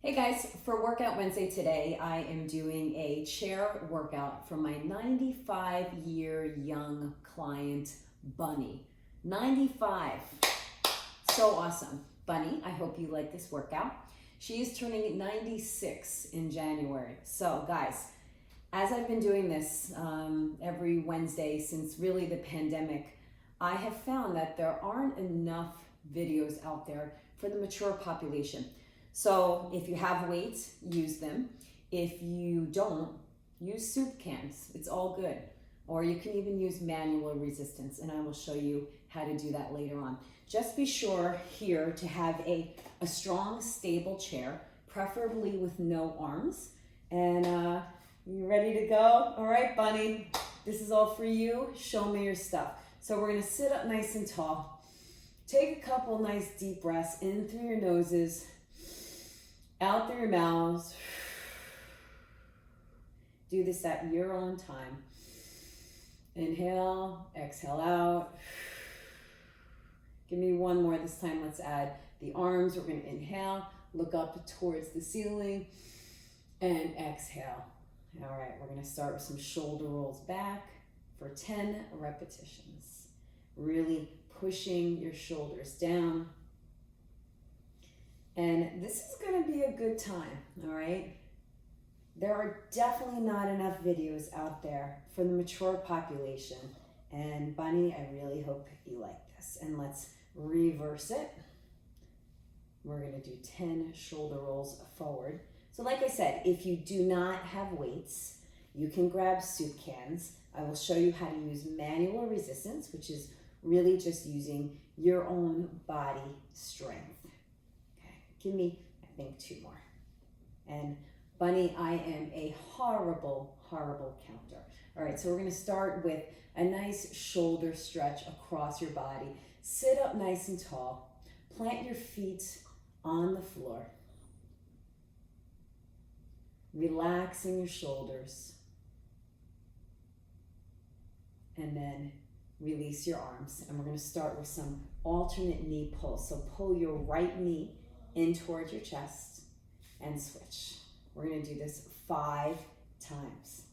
Hey guys, for Workout Wednesday today, I am doing a chair workout for my 95-year young client, Bunny. 95. So awesome. Bunny, I hope you like this workout. She is turning 96 in January. So guys, as I've been doing this every Wednesday since really the pandemic, I have found that there aren't enough videos out there for the mature population. So if you have weights, use them. If you don't, use soup cans. It's all good. Or you can even use manual resistance, and I will show you how to do that later on. Just be sure here to have a strong, stable chair, preferably with no arms. And you ready to go? All right, Bunny, this is all for you. Show me your stuff. So we're gonna sit up nice and tall. Take a couple nice deep breaths in through your noses, out through your mouths. Do this at your own time. Inhale, exhale out. Give me one more this time. Let's add the arms. We're going to inhale, look up towards the ceiling, and exhale. All right, we're going to start with some shoulder rolls back for 10 repetitions. Really pushing your shoulders down. And this is going to be a good time, all right? There are definitely not enough videos out there for the mature population. And Bunny, I really hope you like this. And let's reverse it. We're going to do 10 shoulder rolls forward. So like I said, if you do not have weights, you can grab soup cans. I will show you how to use manual resistance, which is really just using your own body strength. Give me, I think, 2 more. And Bunny, I am a horrible, horrible counter. All right, so we're gonna start with a nice shoulder stretch across your body. Sit up nice and tall. Plant your feet on the floor. Relaxing your shoulders. And then release your arms. And we're gonna start with some alternate knee pulls. So pull your right knee in towards your chest and switch. We're gonna do this 5 times.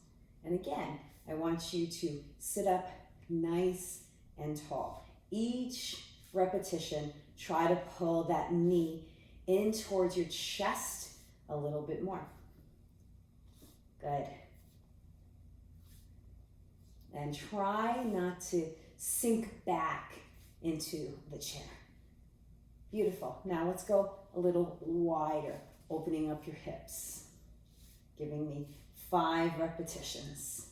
And again, I want you to sit up nice and tall. Each repetition, try to pull that knee in towards your chest a little bit more. Good. And try not to sink back into the chair. Beautiful. Now let's go a little wider, opening up your hips, giving me 5 repetitions.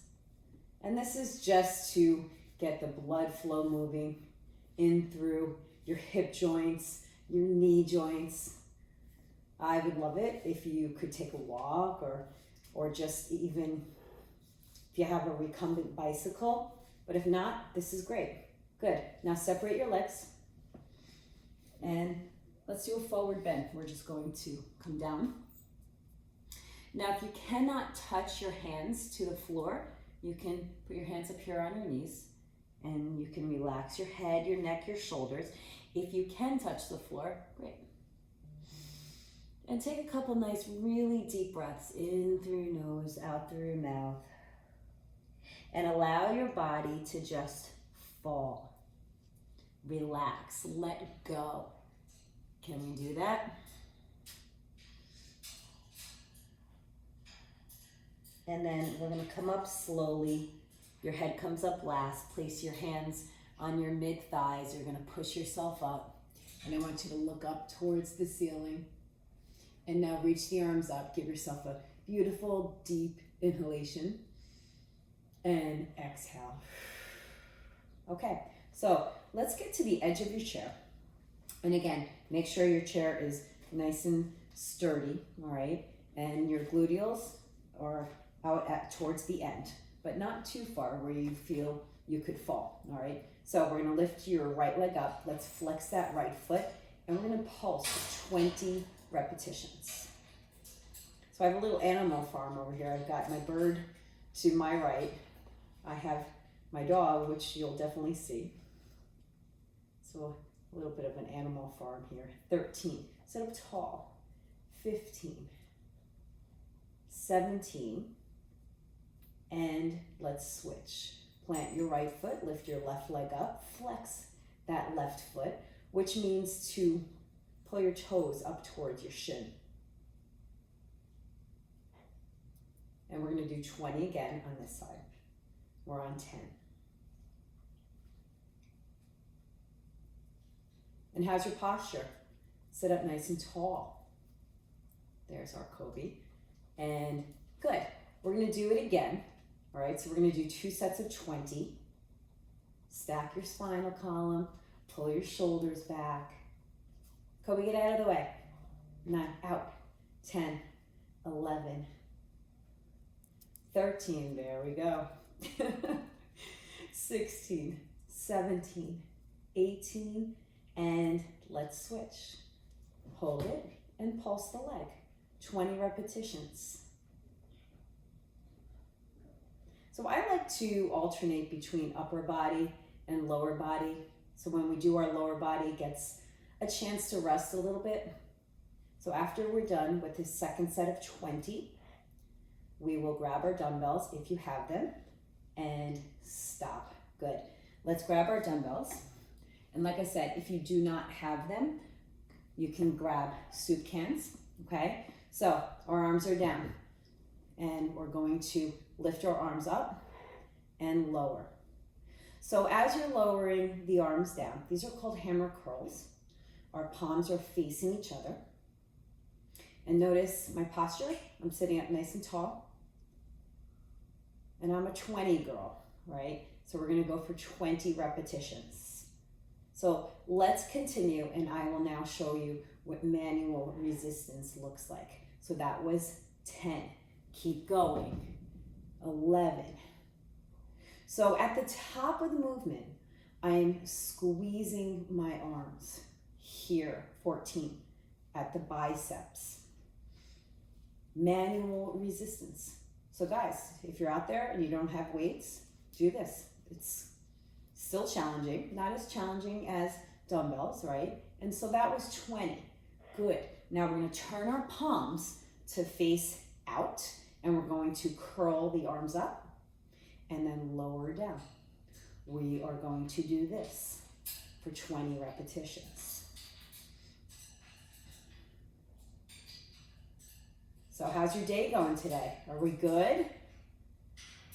And this is just to get the blood flow moving in through your hip joints, your knee joints. I would love it if you could take a walk or just even if you have a recumbent bicycle. But if not, this is great. Good. Now separate your legs. And let's do a forward bend. We're just going to come down. Now, if you cannot touch your hands to the floor, you can put your hands up here on your knees and you can relax your head, your neck, your shoulders. If you can touch the floor, great. And take a couple nice, really deep breaths in through your nose, out through your mouth. And allow your body to just fall. Relax, let go. Can we do that? And then we're gonna come up slowly. Your head comes up last. Place your hands on your mid-thighs. You're gonna push yourself up. And I want you to look up towards the ceiling. And now reach the arms up. Give yourself a beautiful, deep inhalation. And exhale. Okay, so let's get to the edge of your chair. And again, make sure your chair is nice and sturdy, all right? And your gluteals are out towards the end, but not too far where you feel you could fall, all right? So we're gonna lift your right leg up. Let's flex that right foot, and we're gonna pulse for 20 repetitions. So I have a little animal farm over here. I've got my bird to my right. I have my dog, which you'll definitely see. So a little bit of an animal farm here. 13. Sit up tall. 15. 17, and let's switch. Plant your right foot, lift your left leg up, flex that left foot, which means to pull your toes up towards your shin. And we're gonna do 20 again on this side. We're on 10. And how's your posture? Sit up nice and tall. There's our Kobe. And good. We're gonna do it again. All right, so we're gonna do 2 sets of 20. Stack your spinal column, pull your shoulders back. Kobe, get out of the way. 9, out. 10, 11, 13, there we go. 16, 17, 18, and let's switch. Hold it and pulse the leg. 20 repetitions. So I like to alternate between upper body and lower body. So when we do our lower body, it gets a chance to rest a little bit. So after we're done with this second set of 20, we will grab our dumbbells if you have them and stop. Good. Let's grab our dumbbells. And like I said, if you do not have them, you can grab soup cans, okay? So our arms are down and we're going to lift our arms up and lower. So as you're lowering the arms down, these are called hammer curls. Our palms are facing each other. And notice my posture. I'm sitting up nice and tall. And I'm a 20 girl, right? So we're gonna go for 20 repetitions. So let's continue, and I will now show you what manual resistance looks like. So that was 10. Keep going. 11. So at the top of the movement, I'm squeezing my arms here. 14. At the biceps. Manual resistance. So guys, if you're out there and you don't have weights, do this. It's still challenging, not as challenging as dumbbells, right? And so that was 20. Good. Now we're going to turn our palms to face out, and we're going to curl the arms up and then lower down. We are going to do this for 20 repetitions. So how's your day going today? Are we good?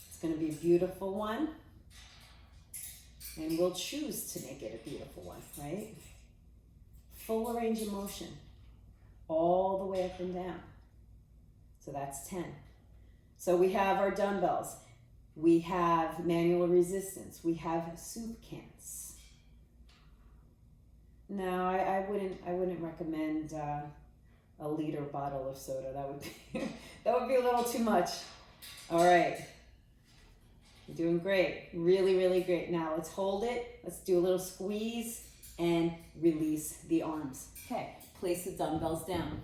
It's going to be a beautiful one. And we'll choose to make it a beautiful one, right? Full range of motion, all the way up and down. So that's 10. So we have our dumbbells. We have manual resistance. We have soup cans. Now, I wouldn't recommend a liter bottle of soda. That would be a little too much. All right. You're doing great. Really, really great. Now let's hold it. Let's do a little squeeze and release the arms. Okay, place the dumbbells down.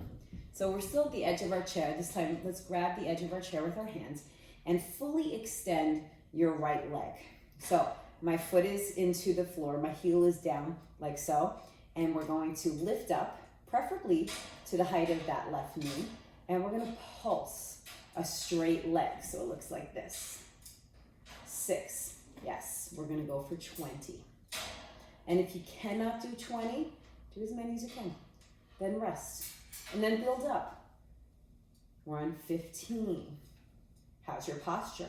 So we're still at the edge of our chair. This time, let's grab the edge of our chair with our hands and fully extend your right leg. So my foot is into the floor. My heel is down like so. And we're going to lift up, preferably to the height of that left knee. And we're going to pulse a straight leg. So it looks like this. 6. Yes, we're going to go for 20. And if you cannot do 20, do as many as you can. Then rest. And then build up. We're on 15. How's your posture?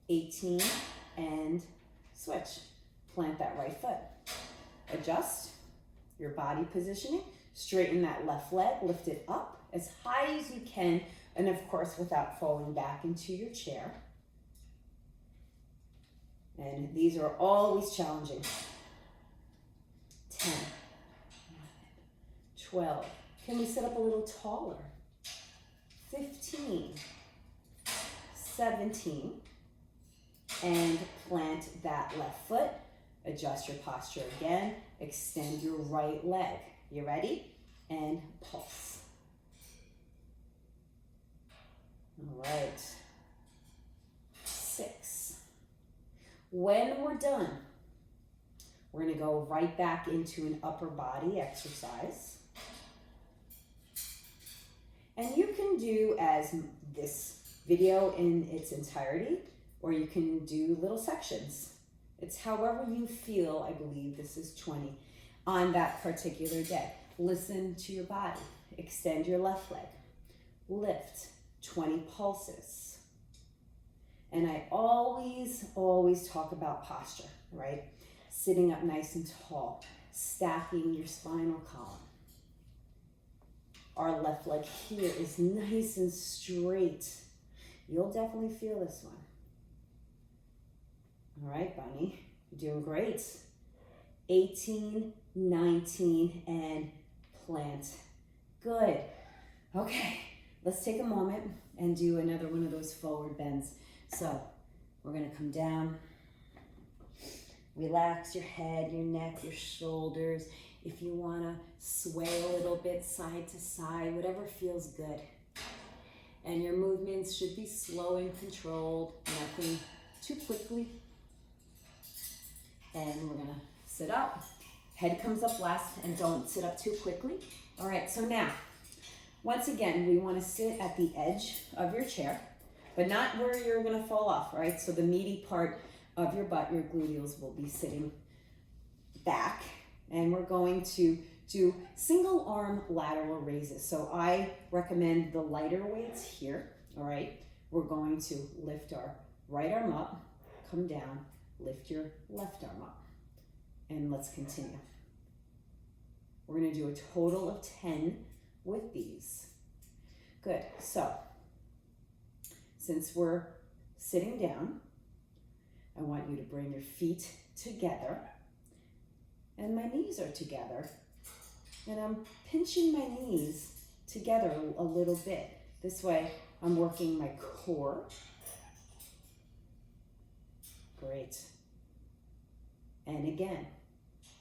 18 and switch. Plant that right foot. Adjust your body positioning. Straighten that left leg. Lift it up as high as you can. And of course, without falling back into your chair. And these are always challenging. 10, 12. Can we sit up a little taller? 15, 17. And plant that left foot. Adjust your posture again. Extend your right leg. You ready? And pulse. All right. 6. When we're done, we're going to go right back into an upper body exercise. And you can do as this video in its entirety, or you can do little sections. It's however you feel. I believe this is 20 on that particular day. Listen to your body. Extend your left leg. Lift 20 pulses. And I always talk about posture, right? Sitting up nice and tall, stacking your spinal column. Our left leg here is nice and straight. You'll definitely feel this one. All right, Bunny, you're doing great. 18, 19, and plant. Good. Okay, let's take a moment and do another one of those forward bends. So we're gonna come down. Relax your head, your neck, your shoulders. If you wanna sway a little bit side to side, whatever feels good. And your movements should be slow and controlled, nothing too quickly. And we're gonna sit up. Head comes up last, and don't sit up too quickly. All right, so now, once again, we wanna sit at the edge of your chair, but not where you're gonna fall off, right? So the meaty part of your butt, your gluteals, will be sitting back. And we're going to do single arm lateral raises. So I recommend the lighter weights here, all right? We're going to lift our right arm up, come down, lift your left arm up, and let's continue. We're gonna do a total of 10 with these. Good, so since we're sitting down, I want you to bring your feet together, and my knees are together, and I'm pinching my knees together a little bit. This way I'm working my core. Great. And again,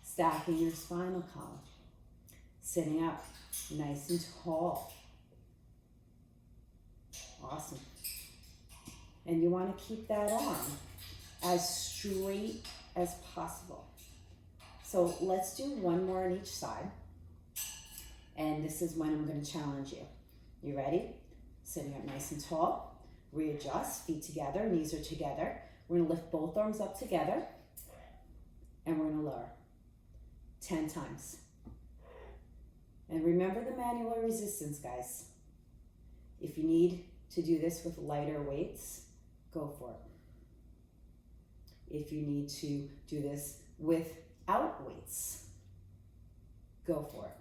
stacking your spinal column. Sitting up nice and tall. Awesome. And you want to keep that arm as straight as possible. So let's do one more on each side. And this is when I'm going to challenge you. You ready? Sitting up nice and tall. Readjust, feet together, knees are together. We're going to lift both arms up together, and we're going to lower 10 times. And remember the manual resistance, guys. If you need to do this with lighter weights, go for it. If you need to do this without weights, go for it.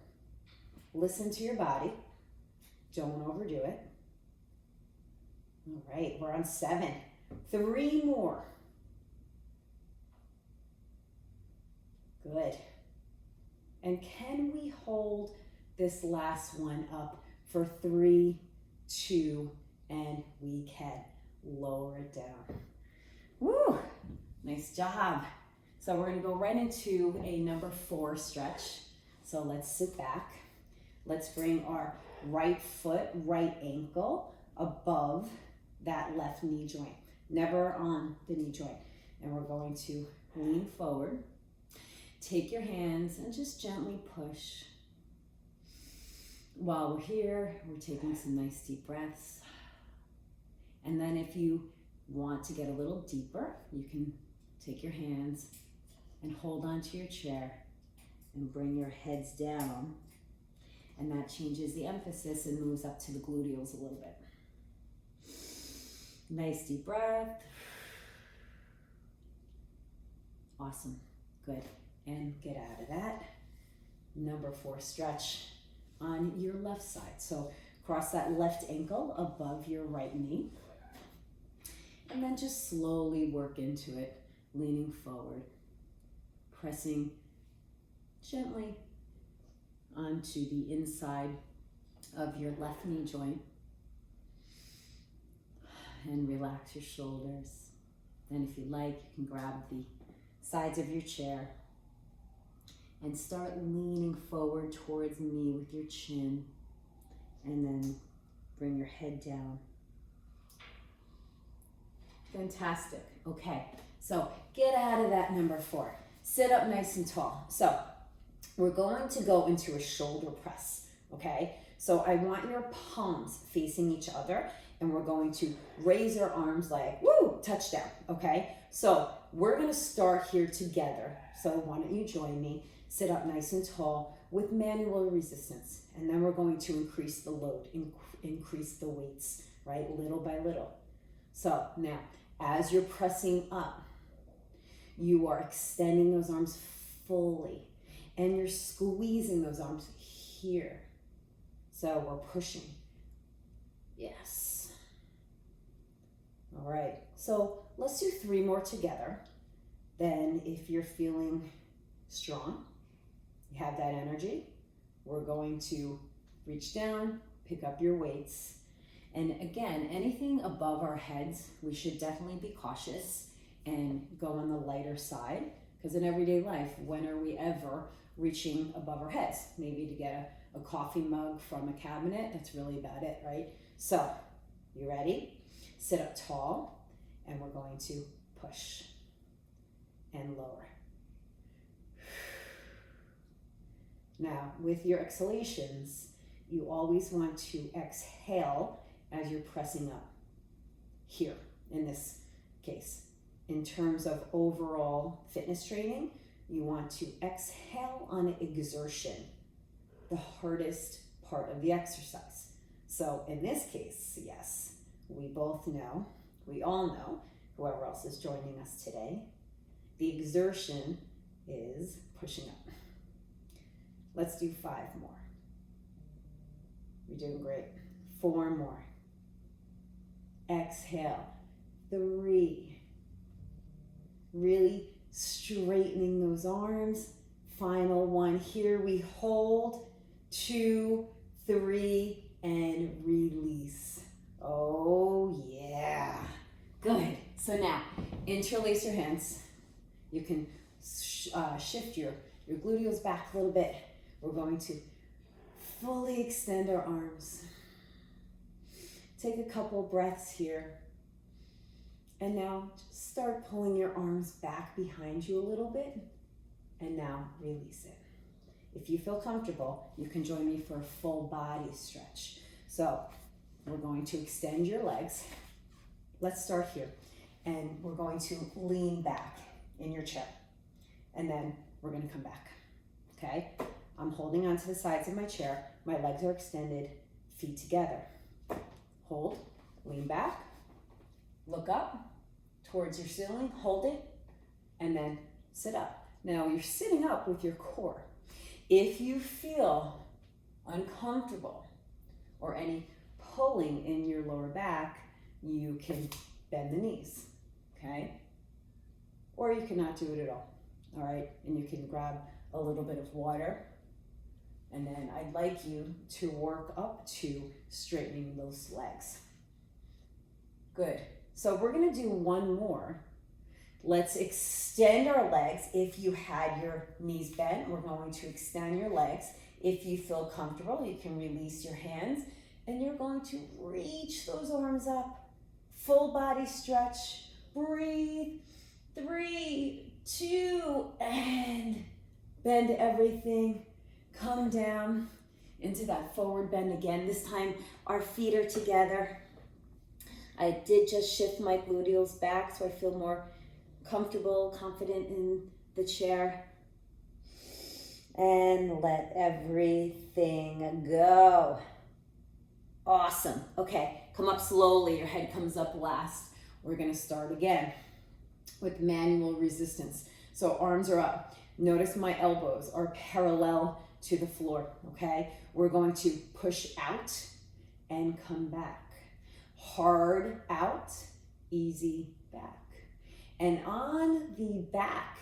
Listen to your body. Don't overdo it. All right, we're on 7. 3 more. Good. And can we hold this last one up for 3, 2, and we can lower it down. Woo! Nice job. So we're going to go right into a number 4 stretch. So let's sit back. Let's bring our right foot, right ankle above that left knee joint. Never on the knee joint. And we're going to lean forward. Take your hands and just gently push. While we're here, we're taking some nice deep breaths. And then if you want to get a little deeper, you can take your hands and hold onto your chair and bring your heads down. And that changes the emphasis and moves up to the gluteals a little bit. Nice deep breath. Awesome. Good. And get out of that. Number 4 stretch on your left side. So cross that left ankle above your right knee. And then just slowly work into it, leaning forward, pressing gently onto the inside of your left knee joint. And relax your shoulders. And if you like, you can grab the sides of your chair and start leaning forward towards me with your chin, and then bring your head down. Fantastic. Okay, so get out of that number 4. Sit up nice and tall. So we're going to go into a shoulder press, okay? So I want your palms facing each other, and we're going to raise our arms like, woo, touchdown, okay? So we're gonna start here together. So why don't you join me? Sit up nice and tall with manual resistance. And then we're going to increase the load, increase the weights, right? Little by little. So now, as you're pressing up, you are extending those arms fully, and you're squeezing those arms here. So we're pushing. Yes. All right. So let's do 3 more together. Then if you're feeling strong, you have that energy, we're going to reach down, pick up your weights. And again, anything above our heads, we should definitely be cautious and go on the lighter side, because in everyday life, when are we ever reaching above our heads? Maybe to get a coffee mug from a cabinet, that's really about it, right? So, you ready? Sit up tall, and we're going to push and lower. Now, with your exhalations, you always want to exhale as you're pressing up here in this case. In terms of overall fitness training, you want to exhale on exertion, the hardest part of the exercise. So in this case, yes, we both know, we all know, whoever else is joining us today, the exertion is pushing up. Let's do 5 more. You're doing great. 4 more. Exhale. 3. Really straightening those arms. Final 1 here. We hold. 2, 3, and release. Oh yeah. Good. So now, interlace your hands. You can shift your gluteals back a little bit. We're going to fully extend our arms. Take a couple breaths here. And now just start pulling your arms back behind you a little bit. And now release it. If you feel comfortable, you can join me for a full body stretch. So we're going to extend your legs. Let's start here. And we're going to lean back in your chair. And then we're going to come back. Okay? I'm holding onto the sides of my chair. My legs are extended, feet together. Hold, lean back, look up towards your ceiling, hold it, and then sit up. Now you're sitting up with your core. If you feel uncomfortable or any pulling in your lower back, you can bend the knees, okay? Or you cannot do it at all right? And you can grab a little bit of water. And then I'd like you to work up to straightening those legs. Good. So we're gonna do 1 more. Let's extend our legs. If you had your knees bent, we're going to extend your legs. If you feel comfortable, you can release your hands and you're going to reach those arms up. Full body stretch. Breathe. 3, 2, and bend everything. Come down into that forward bend again. This time our feet are together. I did just shift my gluteals back so I feel more comfortable, confident in the chair. And let everything go. Awesome. Okay, come up slowly. Your head comes up last. We're gonna start again with manual resistance. So arms are up. Notice my elbows are parallel to the floor, okay? We're going to push out and come back. Hard out, easy back. And on the back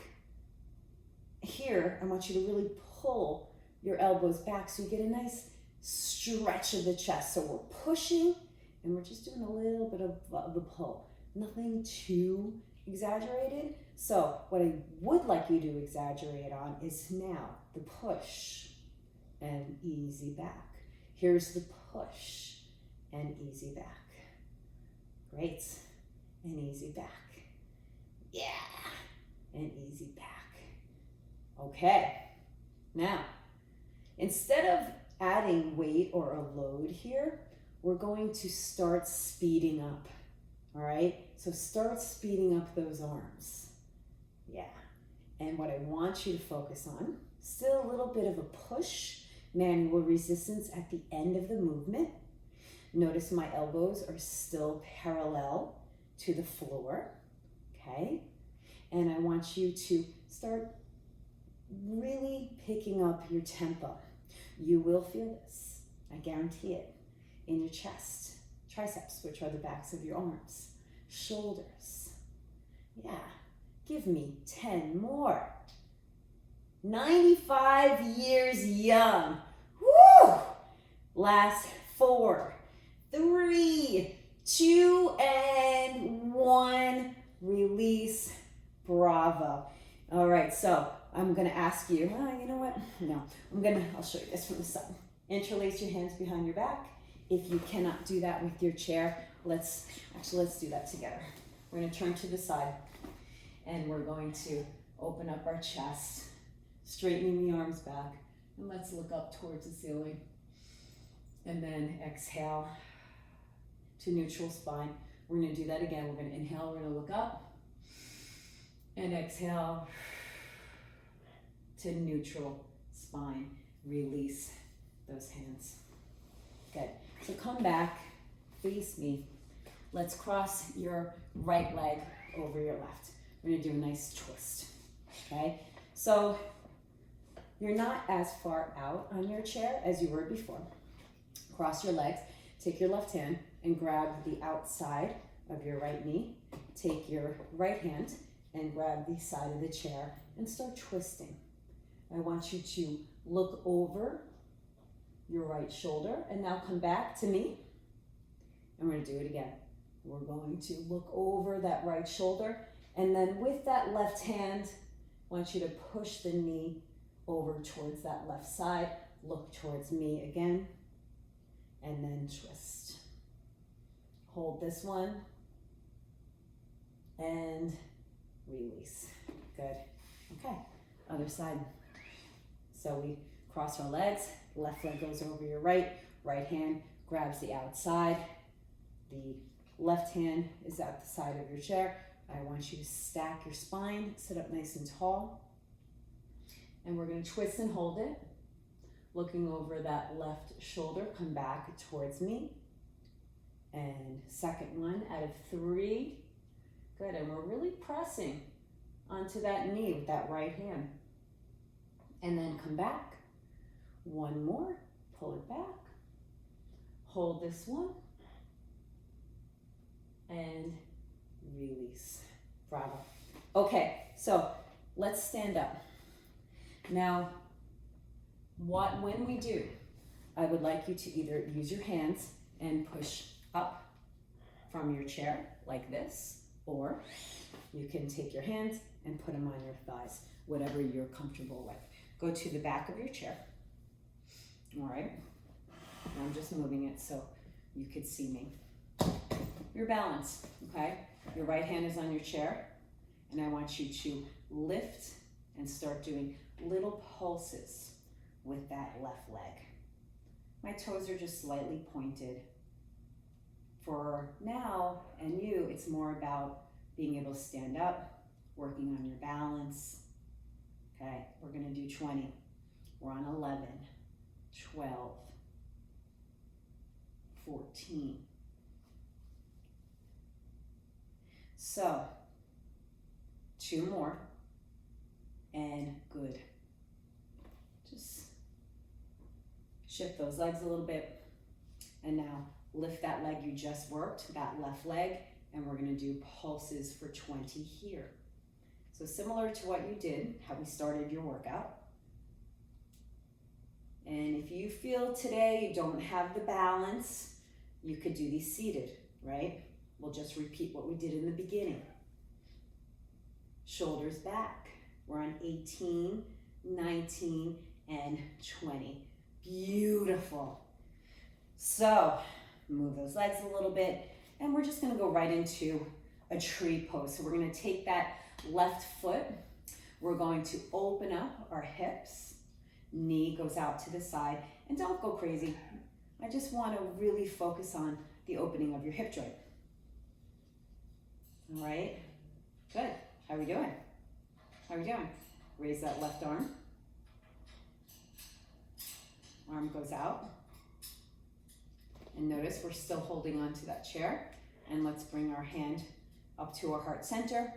here, I want you to really pull your elbows back so you get a nice stretch of the chest. So we're pushing and we're just doing a little bit of the pull. Nothing too exaggerated. So what I would like you to exaggerate on is now the push and easy back. Here's the push and easy back. Great. And easy back. Yeah. And easy back. Okay. Now, instead of adding weight or a load here, we're going to start speeding up. All right, so start speeding up those arms. Yeah, and what I want you to focus on, still a little bit of a push, manual resistance at the end of the movement. Notice my elbows are still parallel to the floor, okay? And I want you to start really picking up your tempo. You will feel this, I guarantee it, in your chest. Triceps, which are the backs of your arms. Shoulders. Yeah, give me 10 more. 95 years young. Woo! Last 4, 3, 2, and 1. Release. Bravo. All right, so I'm gonna ask you, you know what? No, I'll show you this from the side. Interlace your hands behind your back. If you cannot do that with your chair, let's do that together. We're gonna turn to the side and we're going to open up our chest, straightening the arms back, and let's look up towards the ceiling. And then exhale to neutral spine. We're gonna do that again. We're gonna inhale, we're gonna look up, and exhale to neutral spine. Release those hands. Good. So come back, face me. Let's cross your right leg over your left. We're gonna do a nice twist, okay? So you're not as far out on your chair as you were before. Cross your legs, take your left hand and grab the outside of your right knee. Take your right hand and grab the side of the chair and start twisting. I want you to look over your right shoulder and now come back to me. And we're gonna do it again. We're going to look over that right shoulder, and then with that left hand, I want you to push the knee over towards that left side. Look towards me again, and then twist. Hold this one, and release. Good. Okay, other side. So we cross our legs, left leg goes over your right hand grabs the outside, the left hand is at the side of your chair. I want you to stack your spine, sit up nice and tall, and we're going to twist and hold it. Looking over that left shoulder, come back towards me. And second one out of 3. Good, and we're really pressing onto that knee with that right hand. And then come back. One more, pull it back. Hold this one. And release. Bravo. Okay, so let's stand up. Now, when we do, I would like you to either use your hands and push up from your chair like this, or you can take your hands and put them on your thighs, whatever you're comfortable with. Go to the back of your chair. All right. I'm just moving it so you could see me. Your balance, okay? Your right hand is on your chair, and I want you to lift and start doing little pulses with that left leg. My toes are just slightly pointed. For now and you, it's more about being able to stand up, working on your balance. Okay, we're gonna do 20. We're on 11, 12, 14. So, 2 more, and good. Just shift those legs a little bit, and now lift that leg you just worked, that left leg, and we're gonna do pulses for 20 here. So similar to what you did, how we started your workout. And if you feel today you don't have the balance, you could do these seated, right? We'll just repeat what we did in the beginning. Shoulders back. We're on 18, 19, and 20. Beautiful. So move those legs a little bit, and we're just gonna go right into a tree pose. So we're gonna take that left foot. We're going to open up our hips. knee goes out to the side, and don't go crazy. I just want to really focus on the opening of your hip joint. All right, good. How are we doing? How are we doing? Raise that left arm. Arm goes out. And notice we're still holding on to that chair. And let's bring our hand up to our heart center.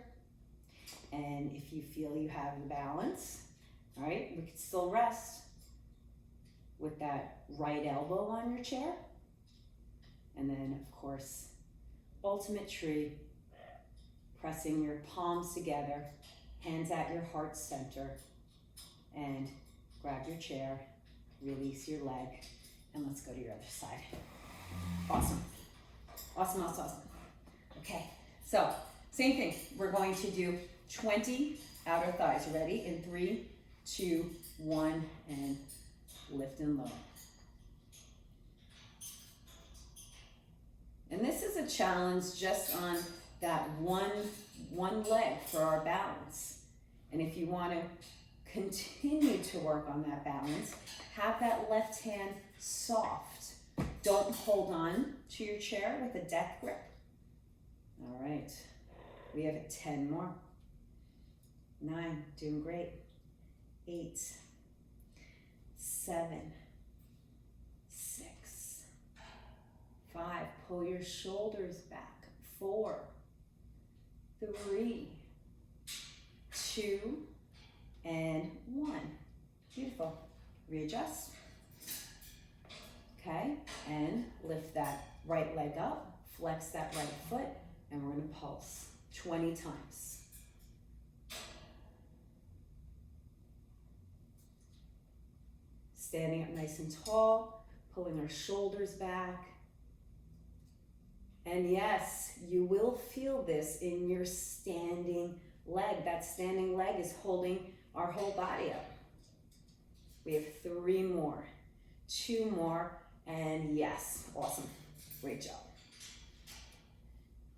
And if you feel you have the balance, all right, we can still rest with that right elbow on your chair. And then, of course, ultimate tree, pressing your palms together, hands at your heart center, and grab your chair, release your leg, and let's go to your other side. Awesome. Awesome, awesome, awesome. Okay, so same thing. We're going to do 20 outer thighs. Ready? In 3, 2, 1, and lift and lower. And this is a challenge just on that one leg for our balance. And if you want to continue to work on that balance, have that left hand soft. Don't hold on to your chair with a death grip. All right, we have 10 more. 9, doing great. 8, 7, 6, 5, pull your shoulders back. 4, 3, 2, and 1. Beautiful. Readjust. Okay, and lift that right leg up, flex that right foot, and we're going to pulse 20 times. Standing up nice and tall, pulling our shoulders back. And yes, you will feel this in your standing leg. That standing leg is holding our whole body up. We have 3 more, 2 more, and yes, awesome, great job.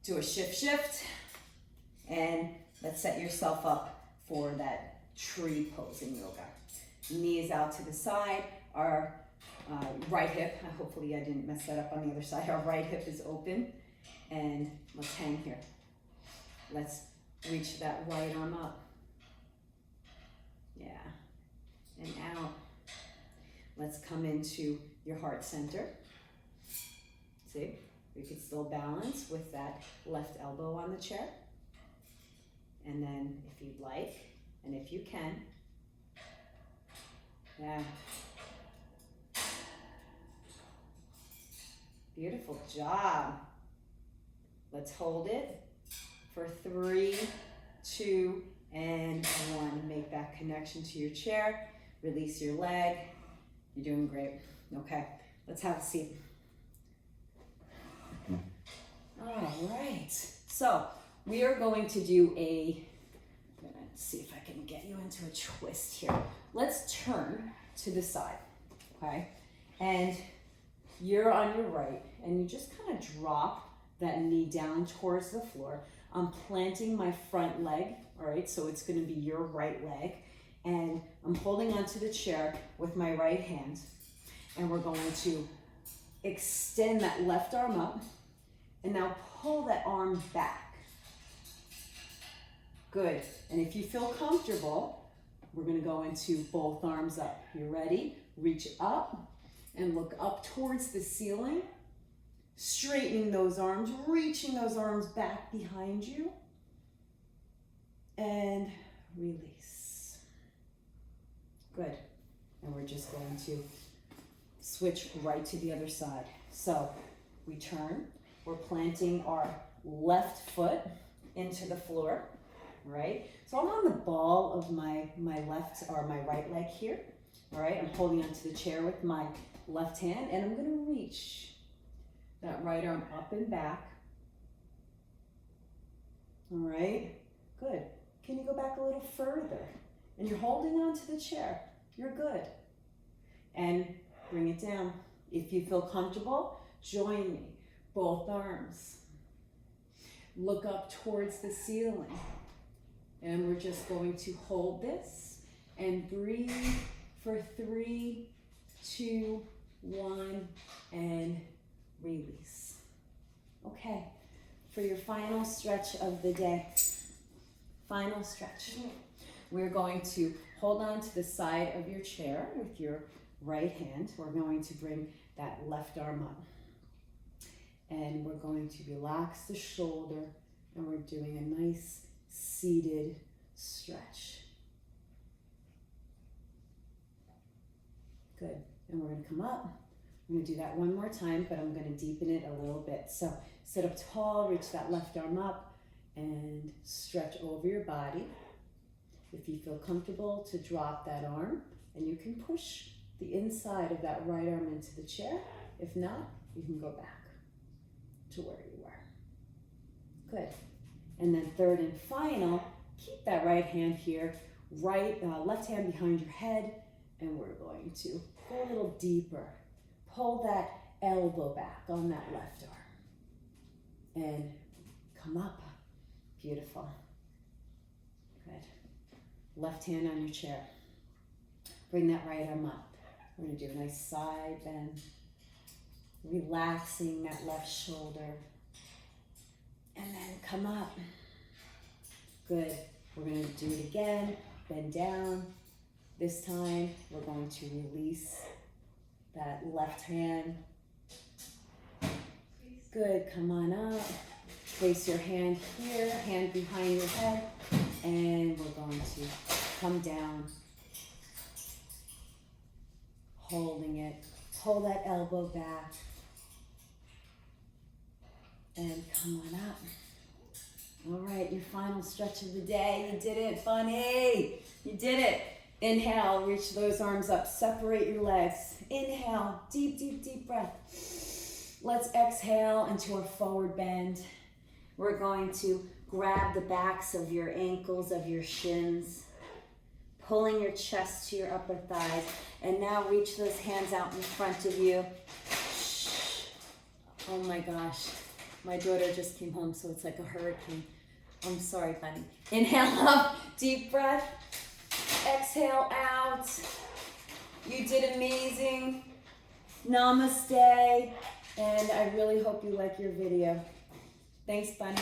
Do a shift, and let's set yourself up for that tree pose in yoga. Knees out to the side, our right hip, hopefully I didn't mess that up on the other side, our right hip is open, and let's hang here. Let's reach that right arm up. Yeah, and out. Let's come into your heart center. See, we can still balance with that left elbow on the chair. And then if you'd like, and if you can, yeah. Beautiful job. Let's hold it for 3, 2, and 1. Make that connection to your chair. Release your leg. You're doing great. Okay, let's have a seat. All right, so we are going to do I'm gonna see if I can get you into a twist here. Let's turn to the side, okay? And you're on your right, and you just kind of drop that knee down towards the floor. I'm planting my front leg, all right? So it's gonna be your right leg, and I'm holding onto the chair with my right hand, and we're going to extend that left arm up, and now pull that arm back. Good, and if you feel comfortable, we're gonna go into both arms up. You ready? Reach up and look up towards the ceiling, straightening those arms, reaching those arms back behind you, and release. Good, and we're just going to switch right to the other side. So we turn, we're planting our left foot into the floor, right? So I'm on the ball of my left or my right leg here, all right? I'm holding onto the chair with my left hand, and I'm gonna reach that right arm up and back. All right, good. Can you go back a little further? And you're holding onto the chair, you're good. And bring it down. If you feel comfortable, join me. Both arms. Look up towards the ceiling. And we're just going to hold this and breathe for 3, 2, 1, and release. Okay, for your final stretch of the day, final stretch, we're going to hold on to the side of your chair with your right hand. We're going to bring that left arm up. And we're going to relax the shoulder, and we're doing a nice seated stretch. Good. And we're going to come up. I'm going to do that one more time, but I'm going to deepen it a little bit. So sit up tall, reach that left arm up, and stretch over your body. If you feel comfortable to drop that arm, and you can push the inside of that right arm into the chair. If not, you can go back to where you were. Good. And then third and final, keep that right hand here, left hand behind your head, and we're going to go a little deeper. Pull that elbow back on that left arm. And come up. Beautiful. Good. Left hand on your chair. Bring that right arm up. We're going to do a nice side bend. Relaxing that left shoulder. And then come up. Good. We're going to do it again. Bend down. This time, we're going to release that left hand. Good. Come on up. Place your hand here, hand behind your head. And we're going to come down. Holding it. Pull that elbow back. And come on up. All right, your final stretch of the day. You did it, bunny. You did it. Inhale, reach those arms up. Separate your legs. Inhale, deep, deep, deep breath. Let's exhale into our forward bend. We're going to grab the backs of your ankles, of your shins, pulling your chest to your upper thighs. And now reach those hands out in front of you. Oh my gosh. My daughter just came home, so it's like a hurricane. I'm sorry, buddy. Inhale up, deep breath. Exhale out. You did amazing. Namaste. And I really hope you like your video. Thanks, Bunny.